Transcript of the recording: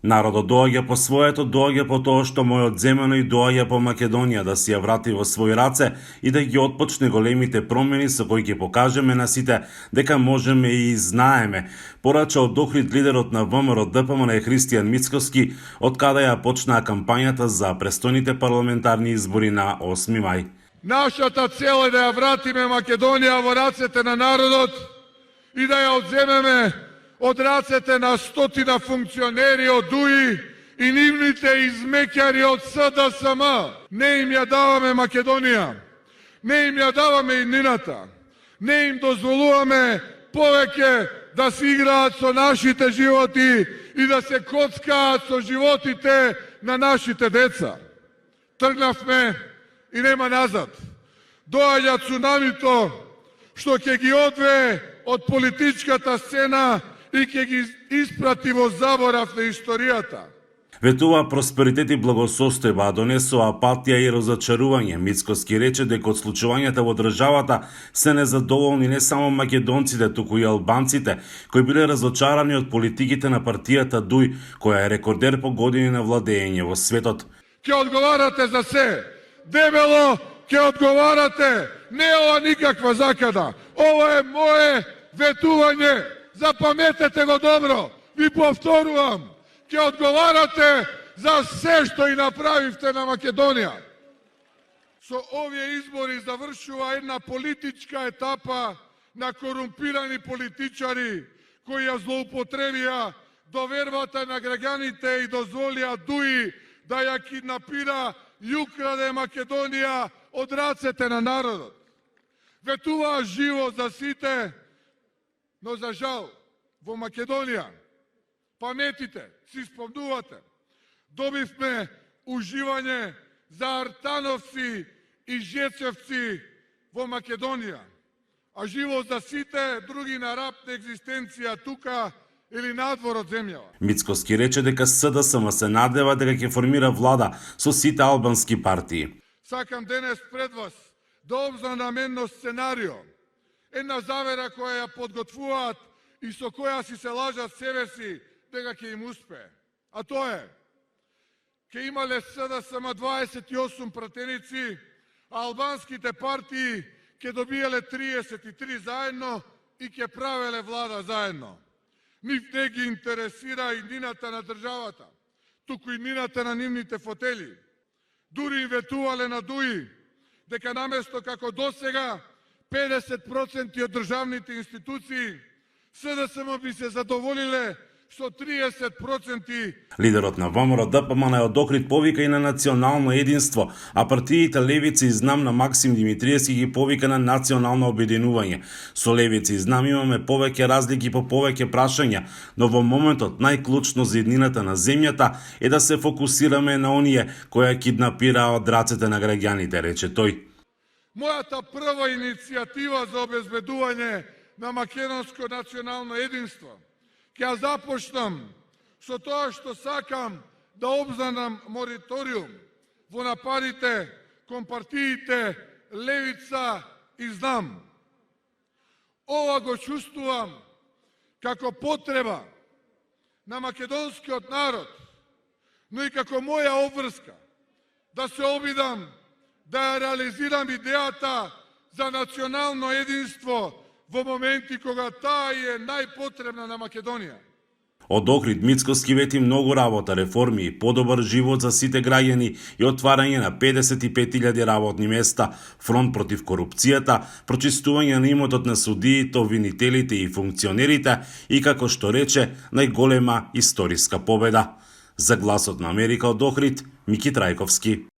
Народот доаѓа по своето, доаѓа по тоа што му е одземено и доаѓа по Македонија да си ја врати во своји раце и да ги отпочне големите промени со кои ќе покажеме на сите дека можеме и знаеме, порача од Охрид лидерот на ВМРО ДПМН Христијан Мицкоски, од каде ја почнаа кампањата за престојните парламентарни избори на 8 мај. Нашата цел е да ја вратиме Македонија во рацете на народот и да ја одземеме од рацете на стотина функционери од ДУИ и нивните измекјари од СДСМ. Не им ја даваме Македонија, не им ја даваме иднината, не им дозволуваме повеќе да се играат со нашите животи и да се коцкаат со животите на нашите деца. Тргнавме и нема назад. Доаѓа цунамито што ќе ги одвее од политичката сцена и ќе ги испрати во заборав на историјата. Ветува просперитет и благосостојба, а донесува апатија и разочарување. Мицкоски рече дека од случувањата во државата се незадоволни не само македонците, туку и албанците, кои биле разочарани од политиките на партијата ДУИ, која е рекордер по години на владење во светот. Ќе одговарате за се. Дебело ќе одговарате. Не ова никаква закада. Ова е мое ветување. Запаметете го добро. Ви повторувам. Ќе одговарате за се што и направивте на Македонија. Со овие избори завршува една политичка етапа на корумпирани политичари кои ја злоупотребија довербата на граѓаните и дозволија ДУИ да ја киднапира и украде Македонија од рацете на народот. Ветуваа живо за сите, но за жал во Македонија, паметите, си спомнувате, добивме уживање за артановци и жецевци во Македонија, а живо за сите други на раб на екзистенција тука или надвор од земјава. Мицкоски рече дека СДСМ се надева дека ќе формира влада со сите албански партии. Сакам денес пред вас да обзнанам едно сценарио, една завера која ја подготвуваат и со која си се лажат себе си дека ќе им успее. А тоа е, ќе имале СДСМ 28 пратеници, а албанските партии ќе добиеле 33 заедно и ќе правеле влада заедно. Нив не ги интересира иднината на државата, туку иднината на нивните фотели. Дури им ветувале на ДУИ дека наместо како досега 50% од државните институции СДСМ би се задоволиле со 30%. Лидерот на ВМРО ДПМН од Охрид повика и на национално единство, а партиите Левица и Знам на Максим Димитриевски ги повика на национално обединување. Со Левица и Знам имаме повеќе разлики по повеќе прашања, но во моментот најклучно за еднината на земјата е да се фокусираме на оние кои киднапираа од рацете на граѓаните, рече тој. Мојата прва иницијатива за обезбедување на македонско национално единство ќе ја започнам со тоа што сакам да обзнанам мораториум во нападите кон партиите Левица и Знам. Ова го чувствувам како потреба на македонскиот народ, но и како моја обврска да се обидам да ја реализирам идејата за национално единство во моменти кога таа е најпотребна на Македонија. Од Охрид Мицкоски вети многу работа, реформи и подобар живот за сите граѓани и отварање на 55.000 работни места, фронт против корупцијата, прочистување на имотот на судиите, обвинителите и функционерите и, како што рече, најголема историска победа. За Гласот на Америка од Охрид, Мики Трајковски.